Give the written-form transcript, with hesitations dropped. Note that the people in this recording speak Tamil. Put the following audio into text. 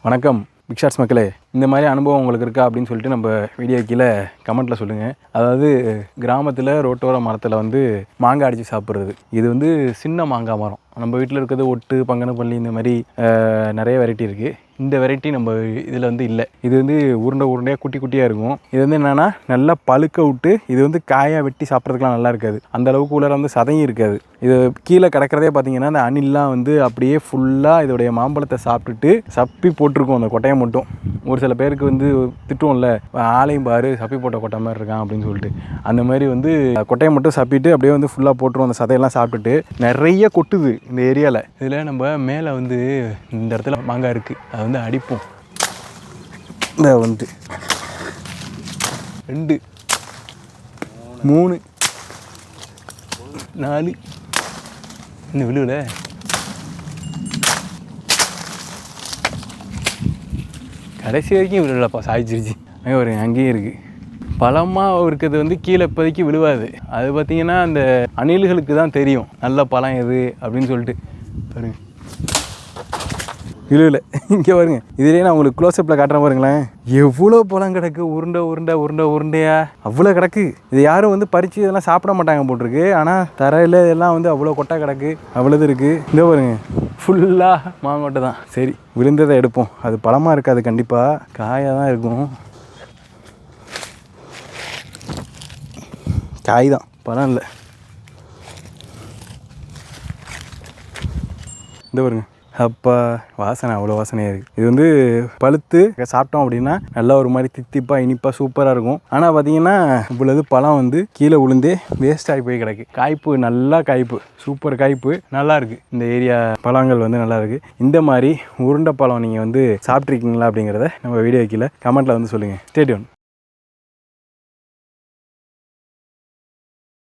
வணக்கம் பிக் ஷாட்ஸ் மக்களே. இந்த மாதிரி அனுபவம் உங்களுக்கு இருக்கா அப்படின்னு சொல்லிட்டு நம்ம வீடியோ கீழே கமெண்ட்டில் சொல்லுங்கள். அதாவது கிராமத்தில் ரோட்டோர மரத்தில் வந்து மாங்காய் அடித்து சாப்பிட்றது. இது வந்து சின்ன மாங்காய் மரம். நம்ம வீட்டில் இருக்கிறது ஒட்டு, பங்கனப்பள்ளி, இந்த மாதிரி நிறைய வெரைட்டி இருக்குது. இந்த வெரைட்டி நம்ம இதில் வந்து இல்லை. இது வந்து உருண்டையாக குட்டி குட்டியாக இருக்கும். இது வந்து என்னென்னா நல்லா பழுக்க விட்டு இது வந்து காயாக வெட்டி சாப்பிட்றதுக்குலாம் நல்லா இருக்காது. அந்த அளவுக்கு உள்ளே வந்து சதையும் இருக்காது. இது கீழே கிடக்கிறதே பார்த்தீங்கன்னா அந்த அணில்லாம் வந்து அப்படியே ஃபுல்லாக இதோடைய மாம்பழத்தை சாப்பிட்டுட்டு சப்பி போட்டிருக்கும் அந்த கொட்டையை மட்டும். ஒரு சில பேருக்கு வந்து திட்டுவோம்ல, ஆலையும் பாரு சப்பி போட்ட கொட்டை மாதிரி இருக்கான் அப்படின்னு சொல்லிட்டு. அந்த மாதிரி வந்து கொட்டையை மட்டும் சப்பிட்டு அப்படியே வந்து ஃபுல்லாக போட்டுரும். அந்த சதையெல்லாம் சாப்பிட்டுட்டு நிறைய கொட்டுது இந்த ஏரியாவில். இதில் நம்ம மேலே வந்து இந்த இடத்துல மாங்காய் இருக்குது, அது வந்து அடிப்போம். இந்த வந்து 2 3 4 இன்னும் விழுவில் கடைசி வரைக்கும் விழுலப்பா, சாய்ச்சிருச்சு. ஒரு அங்கேயும் இருக்குது. பழமாக இருக்கிறது வந்து கீழே இப்போதைக்கு விழுவாது. அது பார்த்திங்கன்னா அந்த அணில்களுக்கு தான் தெரியும் நல்ல பழம் எது அப்படின்னு சொல்லிட்டு. பாருங்க விழுவில் இங்கே பாருங்க. இதுலேயே நான் உங்களுக்கு க்ளோஸ்அப்பில் காட்டுறேன் பாருங்களேன். எவ்வளோ பழம் கிடக்கு, உருண்டையா அவ்வளோ கிடக்கு. இது யாரும் வந்து பறித்து இதெல்லாம் சாப்பிட மாட்டாங்க போட்டிருக்கு. ஆனால் தரையில் இதெல்லாம் வந்து அவ்வளோ கொட்டை கிடக்கு, அவ்வளோது இருக்குது. இந்த பாருங்க ஃபுல்லாக மாங்கொட்டை தான். சரி, விழுந்ததை எடுப்போம். அது பழமாக இருக்காது, கண்டிப்பாக காயாக தான் இருக்கும். காய் தான், பழம் இல்லை. இந்த பாருங்க, அப்பா வாசனை அவ்வளோ வாசனையாக இருக்குது. இது வந்து பழுத்து சாப்பிட்டோம் அப்படின்னா நல்லா ஒரு மாதிரி தித்திப்பாக இனிப்பாக சூப்பராக இருக்கும். ஆனால் பார்த்தீங்கன்னா இவ்வளவு பழம் வந்து கீழே விழுந்தே வேஸ்ட் ஆகி போய் கிடக்கு. காய்ப்பு நல்லா காய்ப்பு, சூப்பர் காய்ப்பு, நல்லா இருக்குது. இந்த ஏரியா பழங்கள் வந்து நல்லா இருக்குது. இந்த மாதிரி உருண்டை பழம் நீங்கள் வந்து சாப்பிட்ருக்கீங்களா அப்படிங்கிறத நம்ம வீடியோ கீழே கமெண்ட்டில் வந்து சொல்லுங்கள். Stay tune.